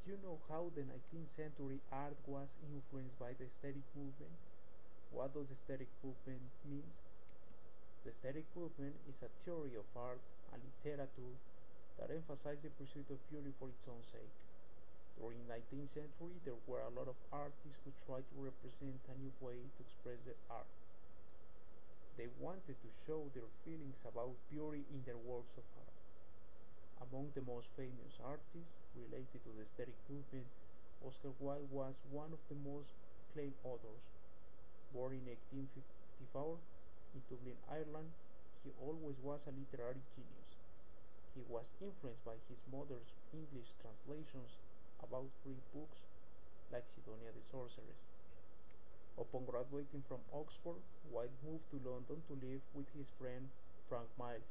Do you know how the 19th century art was influenced by the aesthetic movement? What does aesthetic movement mean? The aesthetic movement is a theory of art and literature that emphasizes the pursuit of beauty for its own sake. During the 19th century, there were a lot of artists who tried to represent a new way to express their art. They wanted to show their feelings about beauty in their works of art. Among the most famous artists related to the aesthetic movement, Oscar Wilde was one of the most acclaimed authors. Born in 1854 in Dublin, Ireland, he always was a literary genius. He was influenced by his mother's English translations about Greek books like Sidonia the Sorceress. Upon graduating from Oxford, Wilde moved to London to live with his friend Frank Miles.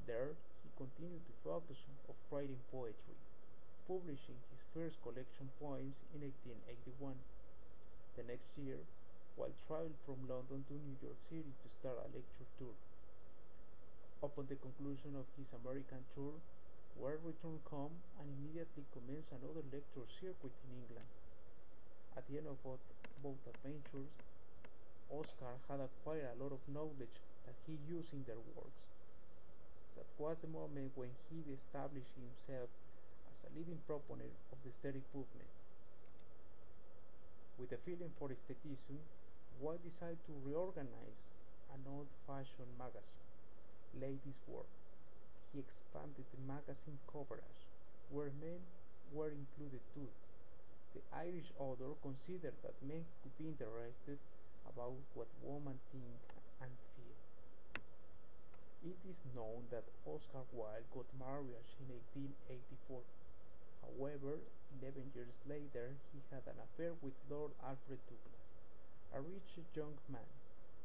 There, he continued to focus on writing poetry, publishing his first collection poems in 1881. The next year, Wilde traveled from London to New York City to start a lecture tour. Upon the conclusion of his American tour, Wilde returned home and immediately commenced another lecture circuit in England. At the end of both adventures, Oscar had acquired a lot of knowledge that he used in their works. That was the moment when he established himself as a leading proponent of the aesthetic movement. With a feeling for aestheticism, Wilde decided to reorganize an old-fashioned magazine, Ladies' World. He expanded the magazine coverage, where men were included too. The Irish author considered that men could be interested about what women think and feel. It is known that Oscar Wilde got married in 1884. However, 11 years later he had an affair with Lord Alfred Douglas, a rich young man,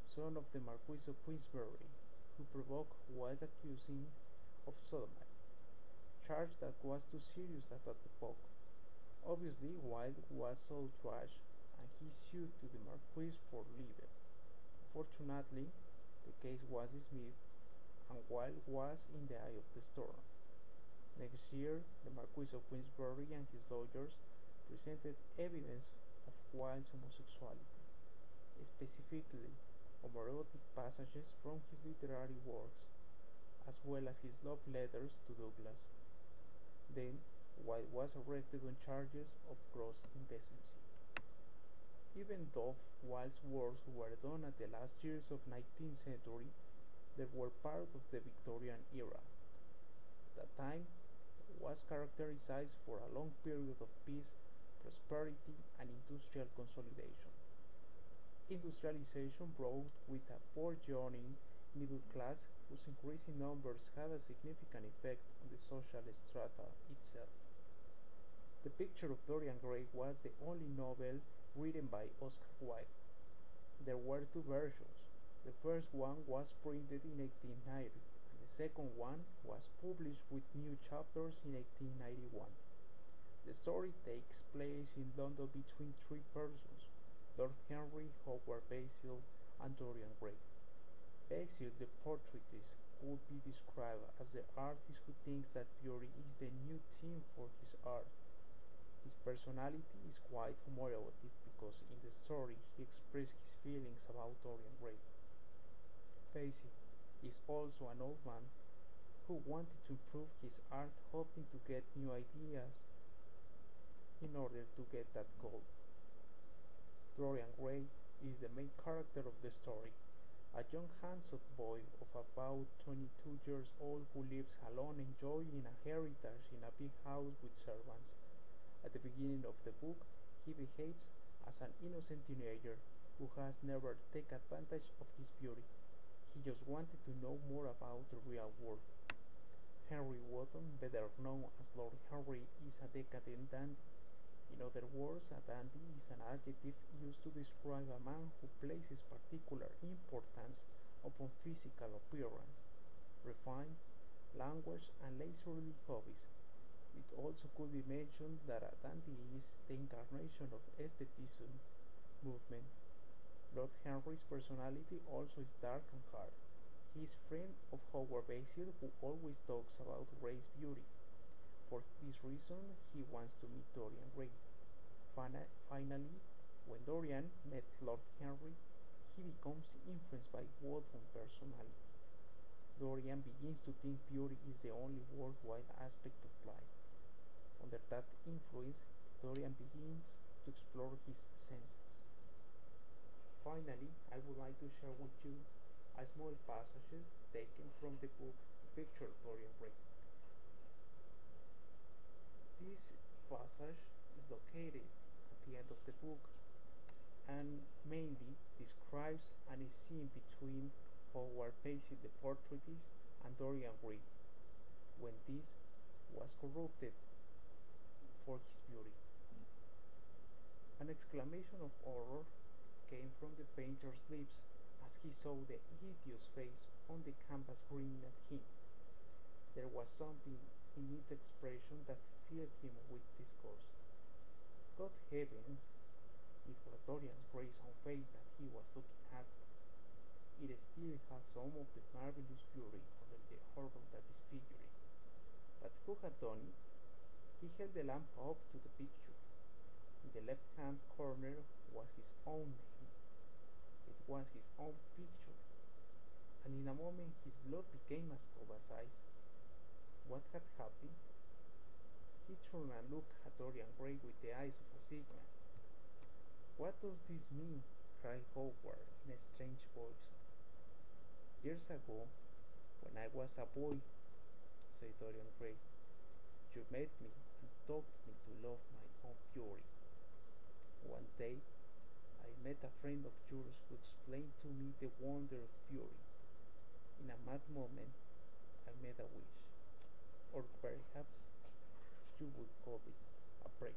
son of the Marquis of Queensberry, who provoked Wilde accusing of sodomy, charge that was too serious at that epoch. Obviously, Wilde was outraged and he sued to the Marquis for libel. Fortunately, the case was dismissed and Wilde was in the eye of the storm. Next year, the Marquis of Queensberry and his lawyers presented evidence of Wilde's homosexuality, specifically homoerotic passages from his literary works, as well as his love letters to Douglas. Then, Wilde was arrested on charges of gross indecency. Even though Wilde's works were done at the last years of the 19th century, they were part of the Victorian era. That time was characterized for a long period of peace, prosperity, and industrial consolidation. Industrialization brought with a burgeoning middle class whose increasing numbers had a significant effect on the social strata itself. The Picture of Dorian Gray was the only novel written by Oscar Wilde. There were two versions. The first one was printed in 1890, and the second one was published with new chapters in 1891. The story takes place in London between three persons, Lord Henry, Howard Basil, and Dorian Gray. Basil, the portraitist, could be described as the artist who thinks that beauty is the new theme for his art. His personality is quite homoerotic because in the story he expresses his feelings about Dorian Gray. Basil is also an old man who wanted to improve his art, hoping to get new ideas in order to get that goal. Dorian Gray is the main character of the story, a young handsome boy of about 22 years old who lives alone enjoying a heritage in a big house with servants. At the beginning of the book, he behaves as an innocent teenager who has never taken advantage of his beauty. He just wanted to know more about the real world. Henry Wotton, better known as Lord Henry, is a decadent dandy. In other words, a dandy is an adjective used to describe a man who places particular importance upon physical appearance, refined language, and leisurely hobbies. It also could be mentioned that a dandy is the incarnation of aestheticism movement. Lord Henry's personality also is dark and hard. He is friend of Howard Basil, who always talks about Gray's beauty. For this reason, he wants to meet Dorian Gray. Finally, when Dorian met Lord Henry, he becomes influenced by Wood's personality. Dorian begins to think beauty is the only worthwhile aspect of life. Under that influence, Dorian begins to explore his senses. Finally, I would like to share with you a small passage taken from the book The Picture of Dorian Gray. This passage is located at the end of the book and mainly describes a scene between Howard facing the portraitist and Dorian Gray when this was corrupted for his beauty. An exclamation of horror came from the painter's lips as he saw the hideous face on the canvas grinning at him. There was something in its expression that filled him with disgust. God heavens, it was Dorian Gray's own face that he was looking at. It still had some of the marvelous beauty under the horror that is figuring. But who had done it? He held the lamp up to the picture. In the left-hand corner was his own name. It was his own picture. And in a moment his blood became as cold as ice. What had happened? He turned and looked at Dorian Gray with the eyes of a sick man. "What does this mean?" cried Howard in a strange voice. "Years ago, when I was a boy," said Dorian Gray, "you met me and taught me to love my own beauty. One day, I met a friend of yours who explained to me the wonder of beauty. In a mad moment, I made a wish, or perhaps you would call it a prayer."